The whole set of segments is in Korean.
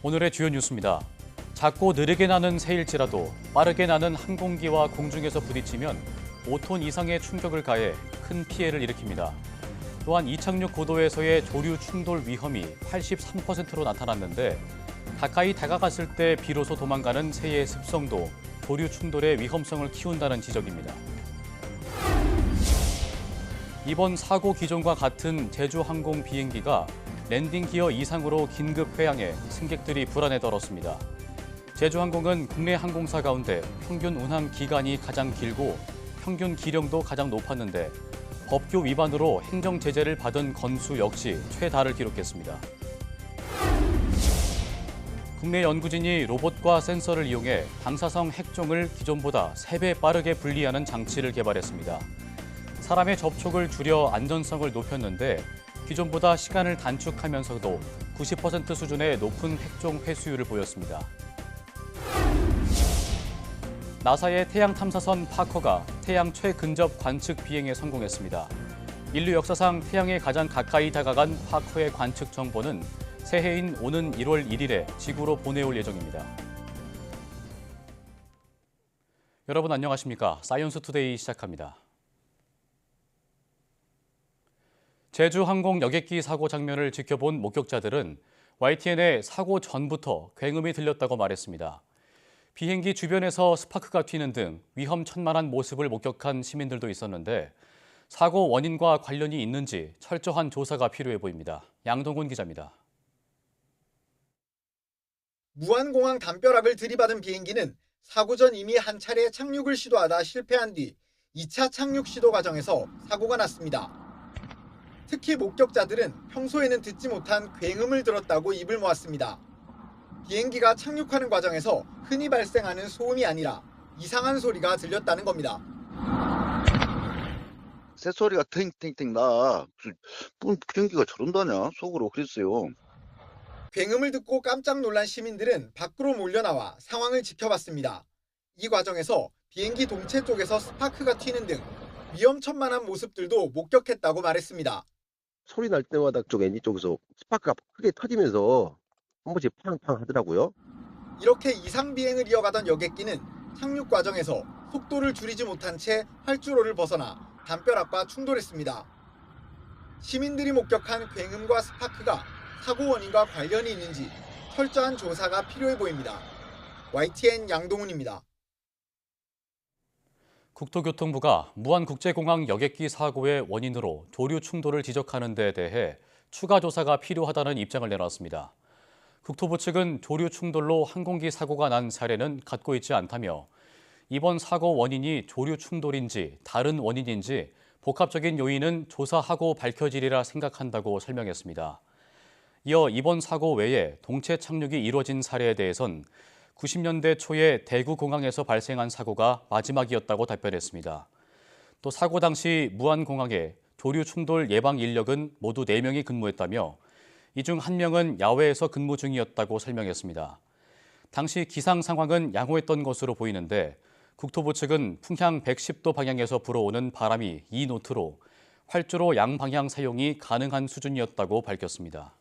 오늘의 주요 뉴스입니다. 작고 느리게 나는 새일지라도 빠르게 나는 항공기와 공중에서 부딪히면 5톤 이상의 충격을 가해 큰 피해를 일으킵니다. 또한 이착륙 고도에서의 조류 충돌 위험이 83%로 나타났는데 가까이 다가갔을 때 비로소 도망가는 새의 습성도 조류 충돌의 위험성을 키운다는 지적입니다. 이번 사고 기종과 같은 제주항공 비행기가 랜딩 기어 이상으로 긴급 회항해 승객들이 불안에 떨었습니다. 제주항공은 국내 항공사 가운데 평균 운항 기간이 가장 길고 평균 기령도 가장 높았는데 법규 위반으로 행정 제재를 받은 건수 역시 최다를 기록했습니다. 국내 연구진이 로봇과 센서를 이용해 방사성 핵종을 기존보다 3배 빠르게 분리하는 장치를 개발했습니다. 사람의 접촉을 줄여 안전성을 높였는데 기존보다 시간을 단축하면서도 90% 수준의 높은 핵종 회수율을 보였습니다. 나사의 태양 탐사선 파커가 태양 최근접 관측 비행에 성공했습니다. 인류 역사상 태양에 가장 가까이 다가간 파커의 관측 정보는 새해인 오는 1월 1일에 지구로 보내올 예정입니다. 여러분 안녕하십니까? 사이언스 투데이 시작합니다. 제주항공 여객기 사고 장면을 지켜본 목격자들은 YTN에 사고 전부터 굉음이 들렸다고 말했습니다. 비행기 주변에서 스파크가 튀는 등 위험천만한 모습을 목격한 시민들도 있었는데 사고 원인과 관련이 있는지 철저한 조사가 필요해 보입니다. 양동훈 기자입니다. 무안공항 담벼락을 들이받은 비행기는 사고 전 이미 한 차례 착륙을 시도하다 실패한 뒤 2차 착륙 시도 과정에서 사고가 났습니다. 특히 목격자들은 평소에는 듣지 못한 굉음을 들었다고 입을 모았습니다. 비행기가 착륙하는 과정에서 흔히 발생하는 소음이 아니라 이상한 소리가 들렸다는 겁니다. 새소리가 탱탱탱 나. 무슨 비행기가 저런다냐 속으로 그랬어요. 굉음을 듣고 깜짝 놀란 시민들은 밖으로 몰려나와 상황을 지켜봤습니다. 이 과정에서 비행기 동체 쪽에서 스파크가 튀는 등 위험천만한 모습들도 목격했다고 말했습니다. 소리 날 때마다 쪽 엔진 쪽에서 스파크가 크게 터지면서 한 번씩 팡팡 하더라고요. 이렇게 이상 비행을 이어가던 여객기는 착륙 과정에서 속도를 줄이지 못한 채 활주로를 벗어나 담벼락과 충돌했습니다. 시민들이 목격한 굉음과 스파크가 사고 원인과 관련이 있는지 철저한 조사가 필요해 보입니다. YTN 양동훈입니다. 국토교통부가 무안국제공항 여객기 사고의 원인으로 조류 충돌을 지적하는 데 대해 추가 조사가 필요하다는 입장을 내놨습니다. 국토부 측은 조류 충돌로 항공기 사고가 난 사례는 갖고 있지 않다며 이번 사고 원인이 조류 충돌인지 다른 원인인지 복합적인 요인은 조사하고 밝혀지리라 생각한다고 설명했습니다. 이어 이번 사고 외에 동체 착륙이 이뤄진 사례에 대해선 90년대 초에 대구공항에서 발생한 사고가 마지막이었다고 답변했습니다. 또 사고 당시 무안공항에 조류 충돌 예방 인력은 모두 4명이 근무했다며 이 중 1명은 야외에서 근무 중이었다고 설명했습니다. 당시 기상 상황은 양호했던 것으로 보이는데 국토부 측은 풍향 110도 방향에서 불어오는 바람이 2노트로 활주로 양방향 사용이 가능한 수준이었다고 밝혔습니다.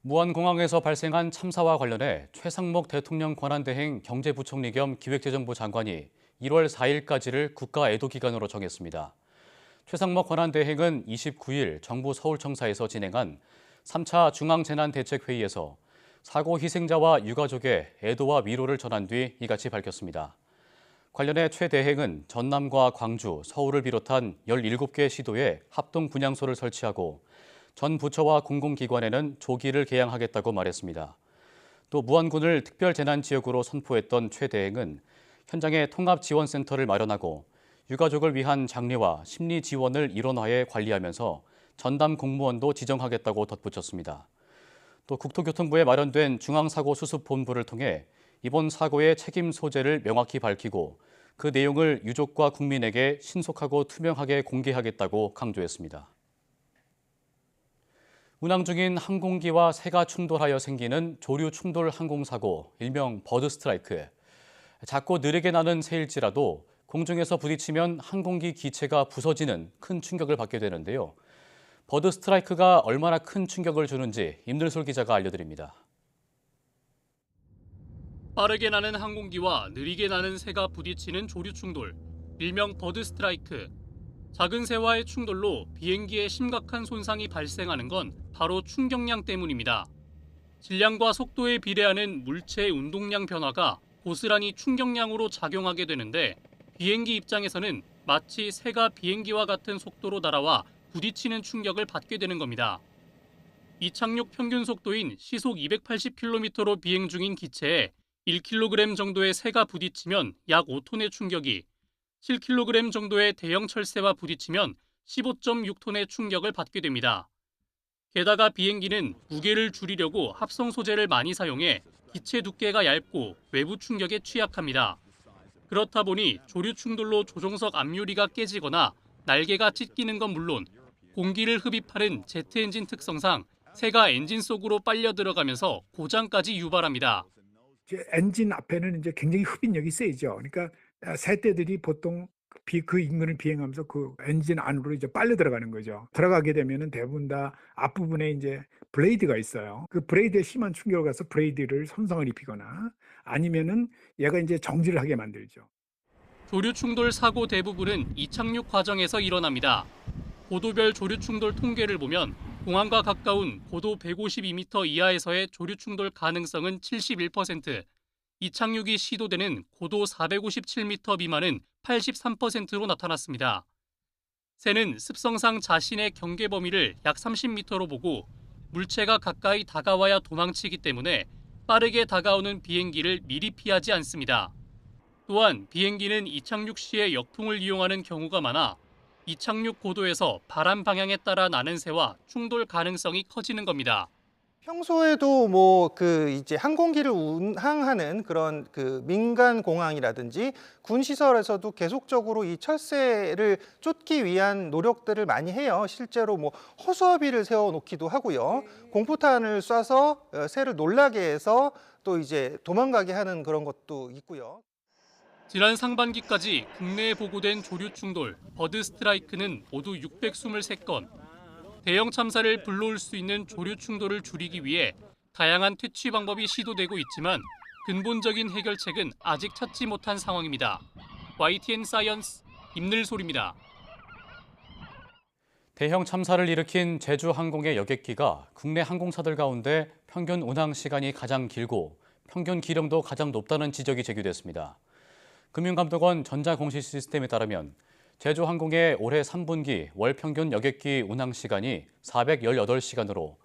무안공항에서 발생한 참사와 관련해 최상목 대통령 권한대행 경제부총리 겸 기획재정부 장관이 1월 4일까지를 국가 애도기간으로 정했습니다. 최상목 권한대행은 29일 정부 서울청사에서 진행한 3차 중앙재난대책회의에서 사고 희생자와 유가족의 애도와 위로를 전한 뒤 이같이 밝혔습니다. 관련해 최 대행은 전남과 광주, 서울을 비롯한 17개 시도에 합동 분향소를 설치하고 전 부처와 공공기관에는 조기를 개양하겠다고 말했습니다. 또 무안군을 특별재난지역으로 선포했던 최 대행은 현장에 통합지원센터를 마련하고 유가족을 위한 장례와 심리 지원을 일원화해 관리하면서 전담 공무원도 지정하겠다고 덧붙였습니다. 또 국토교통부에 마련된 중앙사고수습본부를 통해 이번 사고의 책임 소재를 명확히 밝히고 그 내용을 유족과 국민에게 신속하고 투명하게 공개하겠다고 강조했습니다. 운항 중인 항공기와 새가 충돌하여 생기는 조류 충돌 항공사고, 일명 버드 스트라이크. 작고 느리게 나는 새일지라도 공중에서 부딪히면 항공기 기체가 부서지는 큰 충격을 받게 되는데요. 버드 스트라이크가 얼마나 큰 충격을 주는지 임늘솔 기자가 알려드립니다. 빠르게 나는 항공기와 느리게 나는 새가 부딪히는 조류 충돌, 일명 버드 스트라이크. 작은 새와의 충돌로 비행기에 심각한 손상이 발생하는 건 바로 충격량 때문입니다. 질량과 속도에 비례하는 물체의 운동량 변화가 고스란히 충격량으로 작용하게 되는데, 비행기 입장에서는 마치 새가 비행기와 같은 속도로 날아와 부딪히는 충격을 받게 되는 겁니다. 이착륙 평균 속도인 시속 280km로 비행 중인 기체에 1kg 정도의 새가 부딪히면 약 5톤의 충격이, 7kg 정도의 대형 철새와 부딪히면 15.6톤의 충격을 받게 됩니다. 게다가 비행기는 무게를 줄이려고 합성 소재를 많이 사용해 기체 두께가 얇고 외부 충격에 취약합니다. 그렇다 보니 조류 충돌로 조종석 앞유리가 깨지거나 날개가 찢기는 건 물론 공기를 흡입하는 제트 엔진 특성상 새가 엔진 속으로 빨려 들어가면서 고장까지 유발합니다. 엔진 앞에는 이제 굉장히 흡인력이 세죠. 그러니까 새떼들이 보통 그 인근을 비행하면서 그 엔진 안으로 이제 빨려 들어가는 거죠. 들어가게 되면은 대부분 다 앞부분에 이제 블레이드가 있어요. 그 블레이드에 심한 충격을 가서 블레이드를 손상을 입히거나 아니면은 얘가 이제 정지를 하게 만들죠. 조류 충돌 사고 대부분은 이착륙 과정에서 일어납니다. 고도별 조류 충돌 통계를 보면 공항과 가까운 고도 152m 이하에서의 조류 충돌 가능성은 71%, 이착륙이 시도되는 고도 457m 미만은 83%로 나타났습니다. 새는 습성상 자신의 경계 범위를 약 30m로 보고 물체가 가까이 다가와야 도망치기 때문에 빠르게 다가오는 비행기를 미리 피하지 않습니다. 또한 비행기는 이착륙 시에 역풍을 이용하는 경우가 많아 이착륙 고도에서 바람 방향에 따라 나는 새와 충돌 가능성이 커지는 겁니다. 평소에도 이제 항공기를 운항하는 그런 민간 공항이라든지 군 시설에서도 계속적으로 이 철새를 쫓기 위한 노력들을 많이 해요. 실제로 허수아비를 세워 놓기도 하고요. 공포탄을 쏴서 새를 놀라게 해서 또 이제 도망가게 하는 그런 것도 있고요. 지난 상반기까지 국내에 보고된 조류 충돌, 버드 스트라이크는 모두 623건. 대형 참사를 불러올 수 있는 조류 충돌을 줄이기 위해 다양한 퇴치 방법이 시도되고 있지만 근본적인 해결책은 아직 찾지 못한 상황입니다. YTN 사이언스 임늘솔입니다. 대형 참사를 일으킨 제주항공의 여객기가 국내 항공사들 가운데 평균 운항 시간이 가장 길고 평균 기령도 가장 높다는 지적이 제기됐습니다. 금융감독원 전자공시 시스템에 따르면 제주항공의 올해 3분기 월 평균 여객기 운항 시간이 418시간으로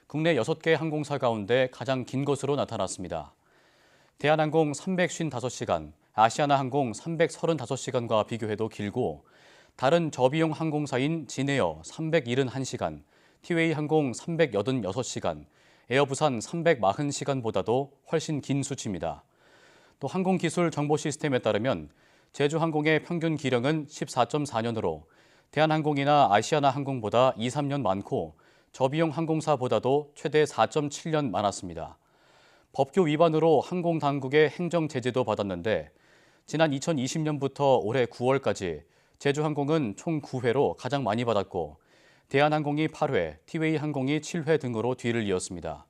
국내 6개 항공사 가운데 가장 긴 것으로 나타났습니다. 대한항공 355시간, 아시아나항공 335시간과 비교해도 길고 다른 저비용 항공사인 진에어 371시간, 티웨이항공 386시간, 에어부산 340시간보다도 훨씬 긴 수치입니다. 또 항공기술정보시스템에 따르면 제주항공의 평균 기령은 14.4년으로 대한항공이나 아시아나항공보다 2-3년 많고 저비용 항공사보다도 최대 4.7년 많았습니다. 법규 위반으로 항공당국의 행정제재도 받았는데 지난 2020년부터 올해 9월까지 제주항공은 총 9회로 가장 많이 받았고 대한항공이 8회, 티웨이항공이 7회 등으로 뒤를 이었습니다.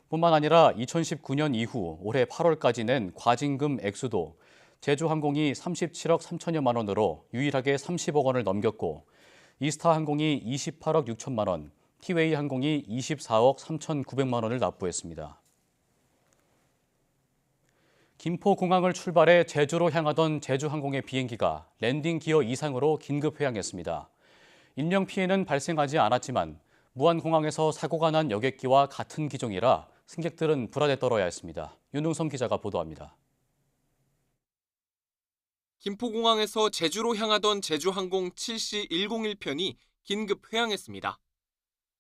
뿐만 아니라 2019년 이후 올해 8월까지 낸 과징금 액수도 제주항공이 37억 3천여만 원으로 유일하게 30억 원을 넘겼고 이스타항공이 28억 6천만 원, 티웨이항공이 24억 3,900만 원을 납부했습니다. 김포공항을 출발해 제주로 향하던 제주항공의 비행기가 랜딩 기어 이상으로 긴급 회항했습니다. 인명피해는 발생하지 않았지만 무안공항에서 사고가 난 여객기와 같은 기종이라 승객들은 불안에 떨어야 했습니다. 윤동성 기자가 보도합니다. 김포공항에서 제주로 향하던 제주항공 7C101편이 긴급 회항했습니다.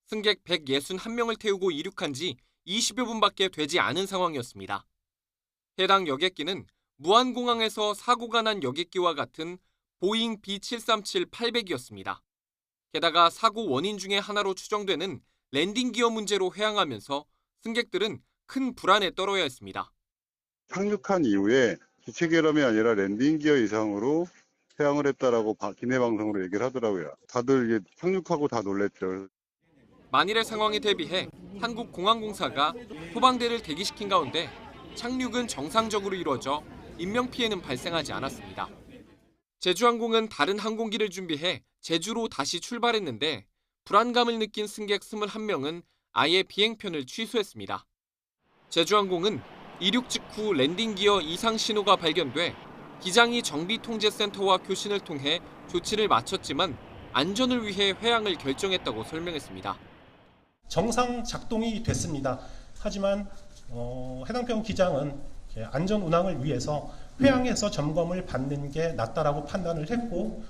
승객 161명을 태우고 이륙한 지 20여 분밖에 되지 않은 상황이었습니다. 해당 여객기는 무안공항에서 사고가 난 여객기와 같은 보잉 B737-800이었습니다. 게다가 사고 원인 중에 하나로 추정되는 랜딩 기어 문제로 회항하면서 승객들은 큰 불안에 떨어야 했습니다. 착륙한 이후에 기체 결함이 아니라 랜딩 기어 이상으로 회항을 했다라고 기내 방송으로 얘기를 하더라고요. 다들 이게 착륙하고 다 놀랬죠. 만일의 상황에 대비해 한국공항공사가 소방대를 대기시킨 가운데 착륙은 정상적으로 이루어져 인명피해는 발생하지 않았습니다. 제주항공은 다른 항공기를 준비해 제주로 다시 출발했는데 불안감을 느낀 승객 21명은 아예 비행편을 취소했습니다. 제주항공은 이륙 직후 랜딩 기어 이상 신호가 발견돼 기장이 정비통제센터와 교신을 통해 조치를 마쳤지만 안전을 위해 회항을 결정했다고 설명했습니다. 정상 작동이 됐습니다. 하지만 해당 편 기장은 안전 운항을 위해서 회항에서 점검을 받는 게 낫다라고 판단을 했고,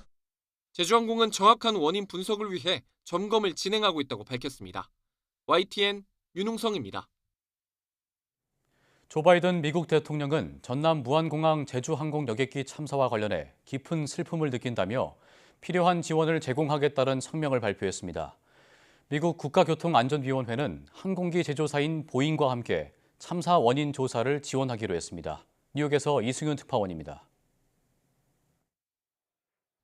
제주항공은 정확한 원인 분석을 위해 점검을 진행하고 있다고 밝혔습니다. YTN 윤웅성입니다. 조 바이든 미국 대통령은 전남 무안공항 제주항공 여객기 참사와 관련해 깊은 슬픔을 느낀다며 필요한 지원을 제공하겠다는 성명을 발표했습니다. 미국 국가교통안전위원회는 항공기 제조사인 보잉과 함께 참사 원인 조사를 지원하기로 했습니다. 뉴욕에서 이승윤 특파원입니다.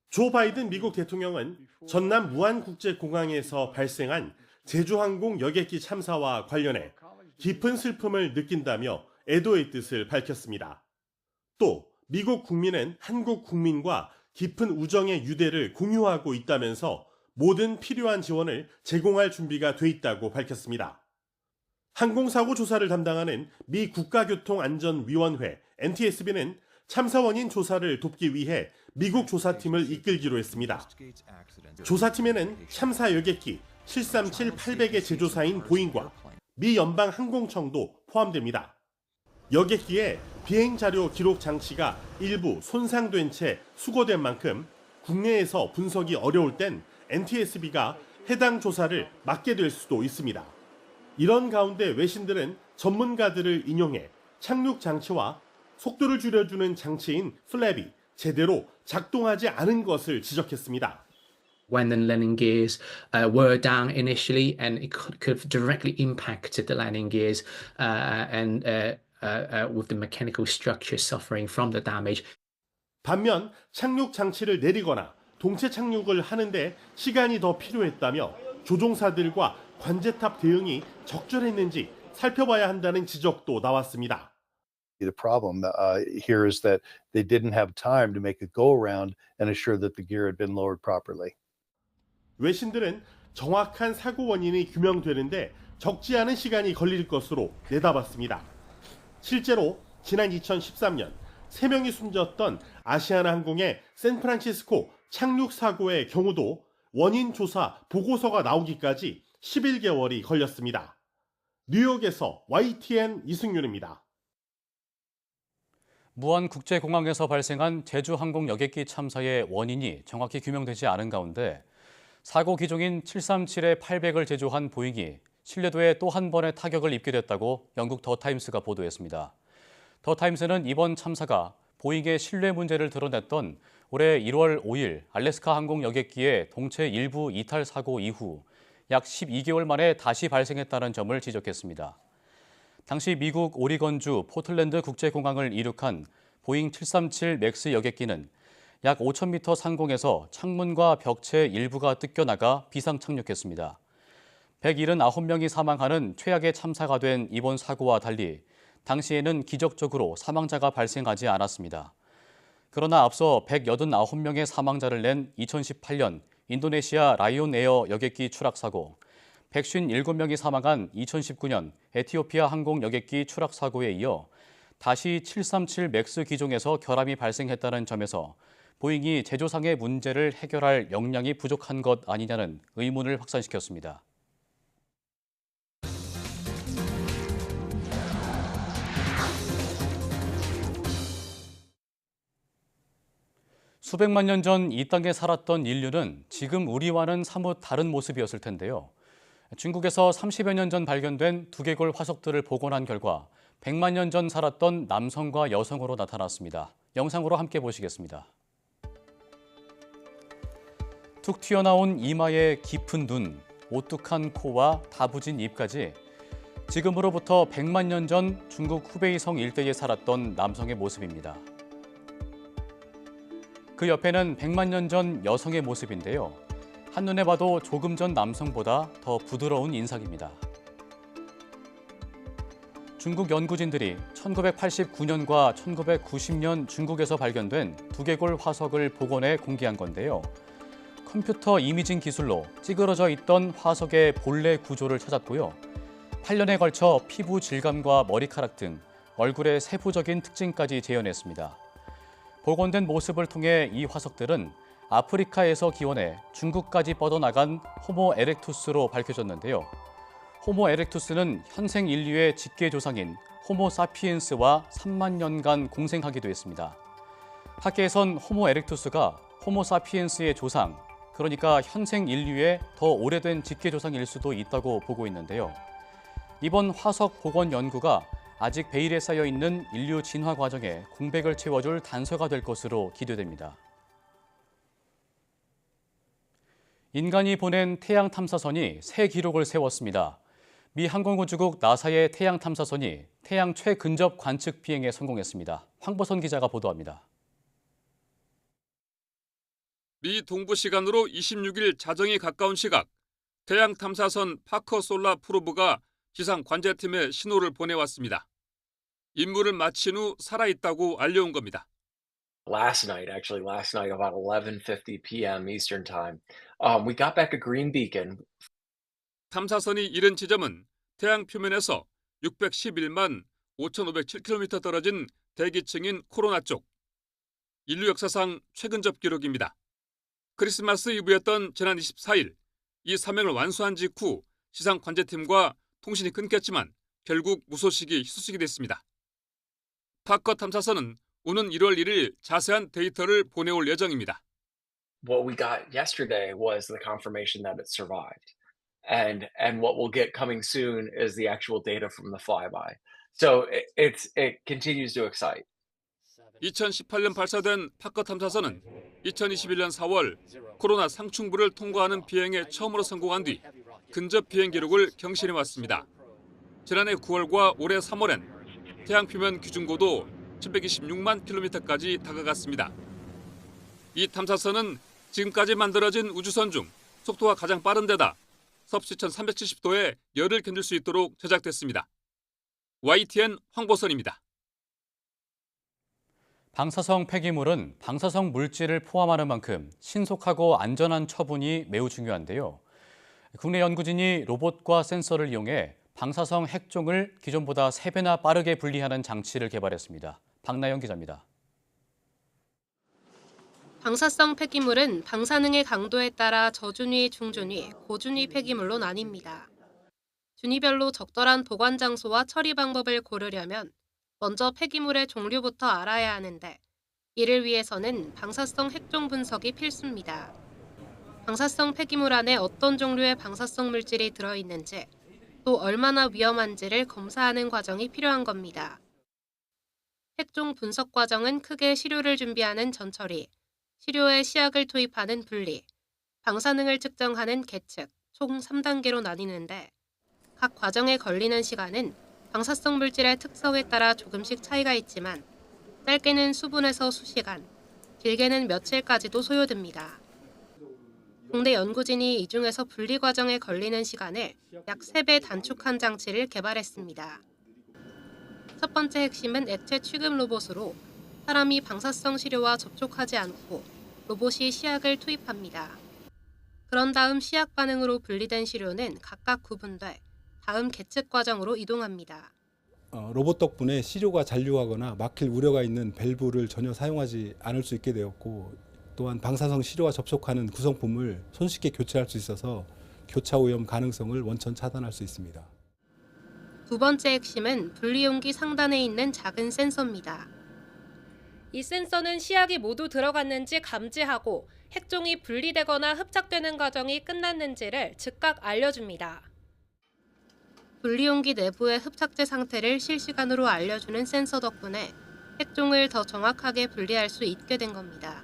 조 바이든 미국 대통령은 전남 무안국제공항에서 발생한 제주항공 여객기 참사와 관련해 깊은 슬픔을 느낀다며 애도의 뜻을 밝혔습니다. 또 미국 국민은 한국 국민과 깊은 우정의 유대를 공유하고 있다면서 모든 필요한 지원을 제공할 준비가 돼 있다고 밝혔습니다. 항공사고 조사를 담당하는 미 국가교통안전위원회 NTSB는 참사 원인 조사를 돕기 위해 미국 조사팀을 이끌기로 했습니다. 조사팀에는 참사 여객기 737-800의 제조사인 보잉과 미 연방항공청도 포함됩니다. 여객기의 비행 자료 기록 장치가 일부 손상된 채 수거된 만큼 국내에서 분석이 어려울 땐 NTSB가 해당 조사를 맡게 될 수도 있습니다. 이런 가운데 외신들은 전문가들을 인용해 착륙 장치와 속도를 줄여주는 장치인 플랩이 제대로 작동하지 않은 것을 지적했습니다. When the landing gears were down initially, and it could have directly impacted the landing gears with the mechanical structure suffering from the damage. 반면 착륙 장치를 내리거나 동체 착륙을 하는데 시간이 더 필요했다며 조종사들과 관제탑 대응이 적절했는지 살펴봐야 한다는 지적도 나왔습니다. The problem here is that they didn't have time to make a go around and assure that the gear had been lowered properly. 외신들은 정확한 사고 원인이 규명되는데 적지 않은 시간이 걸릴 것으로 내다봤습니다. 실제로 지난 2013년 3명이 숨졌던 아시아나항공의 샌프란시스코 착륙 사고의 경우도 원인 조사 보고서가 나오기까지 11개월이 걸렸습니다. 뉴욕에서 YTN 이승윤입니다. 무안국제공항에서 발생한 제주항공 여객기 참사의 원인이 정확히 규명되지 않은 가운데 사고 기종인 737-800을 제조한 보잉이 신뢰도에 또 한 번의 타격을 입게 됐다고 영국 더타임스가 보도했습니다. 더타임스는 이번 참사가 보잉의 신뢰 문제를 드러냈던 올해 1월 5일 알래스카 항공 여객기의 동체 일부 이탈 사고 이후 약 12개월 만에 다시 발생했다는 점을 지적했습니다. 당시 미국 오리건주 포틀랜드 국제공항을 이륙한 보잉 737 맥스 여객기는 약 5,000m 상공에서 창문과 벽체 일부가 뜯겨나가 비상 착륙했습니다. 179명이 사망하는 최악의 참사가 된 이번 사고와 달리 당시에는 기적적으로 사망자가 발생하지 않았습니다. 그러나 앞서 189명의 사망자를 낸 2018년 인도네시아 라이온 에어 여객기 추락 사고, 157명이 사망한 2019년 에티오피아 항공 여객기 추락 사고에 이어 다시 737 맥스 기종에서 결함이 발생했다는 점에서 보잉이 제조상의 문제를 해결할 역량이 부족한 것 아니냐는 의문을 확산시켰습니다. 수백만 년 전 이 땅에 살았던 인류는 지금 우리와는 사뭇 다른 모습이었을 텐데요. 중국에서 30여 년 전 발견된 두개골 화석들을 복원한 결과 100만 년 전 살았던 남성과 여성으로 나타났습니다. 영상으로 함께 보시겠습니다. 툭 튀어나온 이마에 깊은 눈, 오뚝한 코와 다부진 입까지 지금으로부터 100만 년 전 중국 후베이성 일대에 살았던 남성의 모습입니다. 그 옆에는 100만 년 전 여성의 모습인데요. 한눈에 봐도 조금 전 남성보다 더 부드러운 인상입니다. 중국 연구진들이 1989년과 1990년 중국에서 발견된 두개골 화석을 복원해 공개한 건데요. 컴퓨터 이미징 기술로 찌그러져 있던 화석의 본래 구조를 찾았고요. 8년에 걸쳐 피부 질감과 머리카락 등 얼굴의 세부적인 특징까지 재현했습니다. 복원된 모습을 통해 이 화석들은 아프리카에서 기원해 중국까지 뻗어나간 호모 에렉투스로 밝혀졌는데요. 호모 에렉투스는 현생 인류의 직계 조상인 호모 사피엔스와 3만 년간 공생하기도 했습니다. 학계에선 호모 에렉투스가 호모 사피엔스의 조상, 그러니까 현생 인류의 더 오래된 직계 조상일 수도 있다고 보고 있는데요. 이번 화석 복원 연구가 아직 베일에 쌓여 있는 인류 진화 과정에 공백을 채워줄 단서가 될 것으로 기대됩니다. 인간이 보낸 태양 탐사선이 새 기록을 세웠습니다. 미 항공우주국 나사의 태양 탐사선이 태양 최근접 관측 비행에 성공했습니다. 황보선 기자가 보도합니다. 미 동부 시간으로 26일 자정이 가까운 시각, 태양 탐사선 파커 솔라 프로브가 지상 관제팀에 신호를 보내왔습니다. 임무를 마친 후 살아있다고 알려온 겁니다. Last night about 11:50 p.m. Eastern Time, we got back a green beacon. 탐사선이 이른 지점은 태양 표면에서 611만 5,507km 떨어진 대기층인 코로나 쪽. 인류 역사상 최근접 기록입니다. 크리스마스 이브였던 지난 24일, 이 사명을 완수한 직후 지상 관제팀과 통신이 끊겼지만 결국 무소식이 희소식이 됐습니다. 파커 탐사선은 오는 1월 1일 자세한 데이터를 보내올 예정입니다. What we got yesterday was the confirmation that it survived. And what we'll get coming soon is the actual data from the flyby. So it continues to excite. 2018년 발사된 파커 탐사선은 2021년 4월 코로나 상충부를 통과하는 비행에 처음으로 성공한 뒤 근접 비행 기록을 경신해 왔습니다. 지난해 9월과 올해 3월엔 태양 표면 기준 고도 726만 킬로미터까지 다가갔습니다. 이 탐사선은 지금까지 만들어진 우주선 중 속도가 가장 빠른 데다 섭씨 1370도의 열을 견딜 수 있도록 제작됐습니다. YTN 황보선입니다. 방사성 폐기물은 방사성 물질을 포함하는 만큼 신속하고 안전한 처분이 매우 중요한데요. 국내 연구진이 로봇과 센서를 이용해 방사성 핵종을 기존보다 3배나 빠르게 분리하는 장치를 개발했습니다. 박나영 기자입니다. 방사성 폐기물은 방사능의 강도에 따라 저준위, 중준위, 고준위 폐기물로 나뉩니다. 준위별로 적절한 보관 장소와 처리 방법을 고르려면 먼저 폐기물의 종류부터 알아야 하는데 이를 위해서는 방사성 핵종 분석이 필수입니다. 방사성 폐기물 안에 어떤 종류의 방사성 물질이 들어있는지 또 얼마나 위험한지를 검사하는 과정이 필요한 겁니다. 핵종 분석 과정은 크게 시료를 준비하는 전처리, 시료에 시약을 투입하는 분리, 방사능을 측정하는 계측, 총 3단계로 나뉘는데 각 과정에 걸리는 시간은 방사성 물질의 특성에 따라 조금씩 차이가 있지만 짧게는 수분에서 수시간, 길게는 며칠까지도 소요됩니다. 국내 연구진이 이 중에서 분리 과정에 걸리는 시간을 약 3배 단축한 장치를 개발했습니다. 첫 번째 핵심은 액체 취급 로봇으로 사람이 방사성 시료와 접촉하지 않고 로봇이 시약을 투입합니다. 그런 다음 시약 반응으로 분리된 시료는 각각 구분돼 다음 계측 과정으로 이동합니다. 로봇 덕분에 시료가 잔류하거나 막힐 우려가 있는 밸브를 전혀 사용하지 않을 수 있게 되었고 또한 방사성 시료와 접촉하는 구성품을 손쉽게 교체할 수 있어서 교차 오염 가능성을 원천 차단할 수 있습니다. 두 번째 핵심은 분리용기 상단에 있는 작은 센서입니다. 이 센서는 시약이 모두 들어갔는지 감지하고 핵종이 분리되거나 흡착되는 과정이 끝났는지를 즉각 알려줍니다. 분리용기 내부의 흡착제 상태를 실시간으로 알려주는 센서 덕분에 핵종을 더 정확하게 분리할 수 있게 된 겁니다.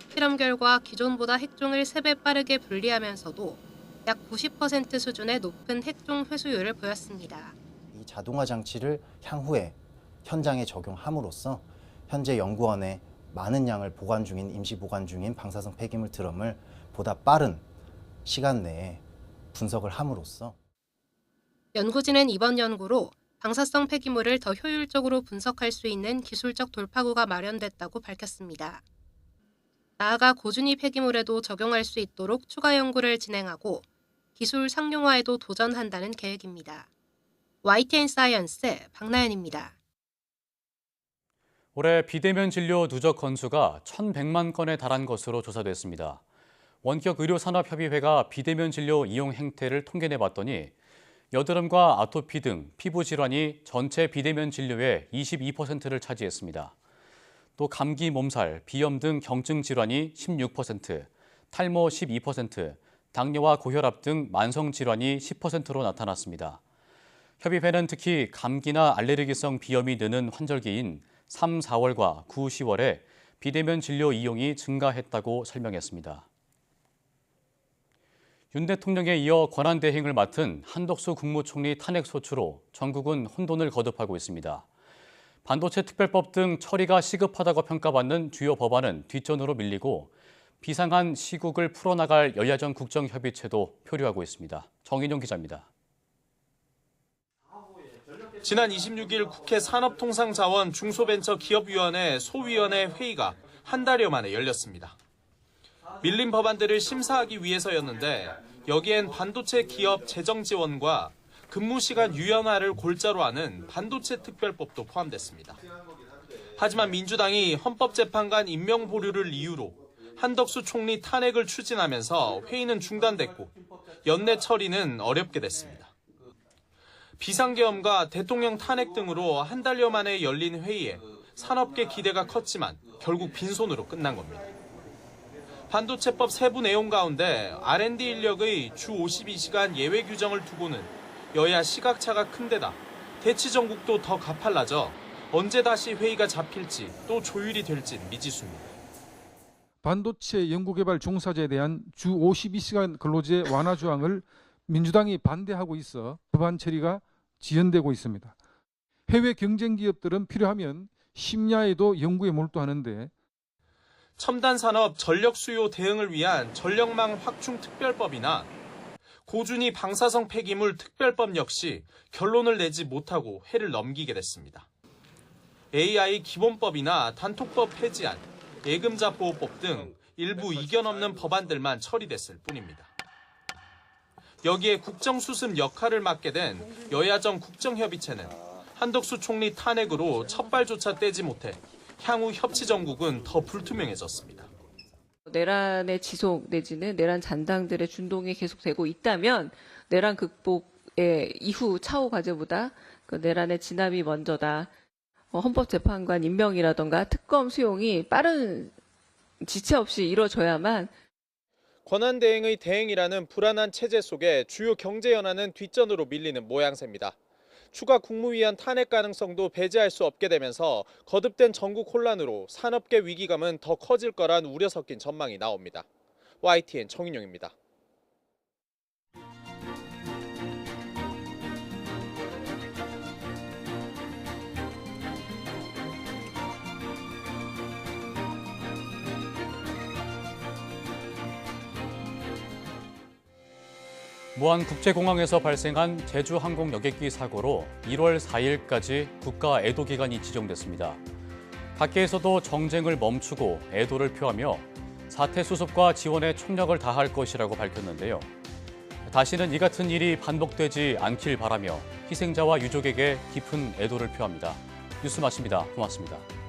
실험 결과 기존보다 핵종을 3배 빠르게 분리하면서도 약 90% 수준의 높은 핵종 회수율을 보였습니다. 이 자동화 장치를 향후에 현장에 적용함으로써 현재 연구원에 많은 양을 보관 중인 임시 보관 중인 방사성 폐기물 드럼을 보다 빠른 시간 내에 분석을 함으로써 연구진은 이번 연구로 방사성 폐기물을 더 효율적으로 분석할 수 있는 기술적 돌파구가 마련됐다고 밝혔습니다. 나아가 고준위 폐기물에도 적용할 수 있도록 추가 연구를 진행하고 기술 상용화에도 도전한다는 계획입니다. YTN 사이언스 박나연입니다. 올해 비대면 진료 누적 건수가 1,100만 건에 달한 것으로 조사됐습니다. 원격의료산업협의회가 비대면 진료 이용 행태를 통계내봤더니 여드름과 아토피 등 피부 질환이 전체 비대면 진료의 22%를 차지했습니다. 또 감기, 몸살, 비염 등 경증 질환이 16%, 탈모 12%, 당뇨와 고혈압 등 만성 질환이 10%로 나타났습니다. 협의회는 특히 감기나 알레르기성 비염이 느는 환절기인 3, 4월과 9, 10월에 비대면 진료 이용이 증가했다고 설명했습니다. 윤 대통령에 이어 권한대행을 맡은 한덕수 국무총리 탄핵 소추로 전국은 혼돈을 거듭하고 있습니다. 반도체 특별법 등 처리가 시급하다고 평가받는 주요 법안은 뒷전으로 밀리고 비상한 시국을 풀어나갈 여야정 국정협의체도 표류하고 있습니다. 정인용 기자입니다. 지난 26일 국회 산업통상자원 중소벤처기업위원회 소위원회 회의가 한 달여 만에 열렸습니다. 밀린 법안들을 심사하기 위해서였는데 여기엔 반도체 기업 재정 지원과 근무 시간 유연화를 골자로 하는 반도체 특별법도 포함됐습니다. 하지만 민주당이 헌법재판관 임명 보류를 이유로 한덕수 총리 탄핵을 추진하면서 회의는 중단됐고 연내 처리는 어렵게 됐습니다. 비상계엄과 대통령 탄핵 등으로 한 달여 만에 열린 회의에 산업계 기대가 컸지만 결국 빈손으로 끝난 겁니다. 반도체법 세부 내용 가운데 R&D 인력의 주 52시간 예외 규정을 두고는 여야 시각차가 큰 데다 대치 전국도 더 가팔라져 언제 다시 회의가 잡힐지 또 조율이 될지는 미지수입니다. 반도체 연구개발 종사자에 대한 주 52시간 근로제 완화 조항을 민주당이 반대하고 있어 법안 처리가 지연되고 있습니다. 해외 경쟁 기업들은 필요하면 심야에도 연구에 몰두하는데 첨단 산업 전력 수요 대응을 위한 전력망 확충 특별법이나 고준위 방사성 폐기물 특별법 역시 결론을 내지 못하고 해를 넘기게 됐습니다. AI 기본법이나 단톡법 폐지안, 예금자 보호법 등 일부 이견 없는 법안들만 처리됐을 뿐입니다. 여기에 국정수습 역할을 맡게 된 여야정 국정협의체는 한덕수 총리 탄핵으로 첫발조차 떼지 못해 향후 협치 정국은 더 불투명해졌습니다. 내란의 지속 내지는 내란 잔당들의 준동이 계속되고 있다면 내란 극복의 이후 차후 과제보다 그 내란의 진압이 먼저다. 헌법재판관 임명이라던가 특검 수용이 빠른 지체 없이 이루어져야만 권한대행의 대행이라는 불안한 체제 속에 주요 경제 현안은 뒷전으로 밀리는 모양새입니다. 추가 국무위원 탄핵 가능성도 배제할 수 없게 되면서 거듭된 전국 혼란으로 산업계 위기감은 더 커질 거란 우려 섞인 전망이 나옵니다. YTN 정인용입니다. 무안국제공항에서 발생한 제주항공 여객기 사고로 1월 4일까지 국가 애도 기간이 지정됐습니다. 학계에서도 정쟁을 멈추고 애도를 표하며 사태 수습과 지원에 총력을 다할 것이라고 밝혔는데요. 다시는 이 같은 일이 반복되지 않길 바라며 희생자와 유족에게 깊은 애도를 표합니다. 뉴스 마칩니다. 고맙습니다.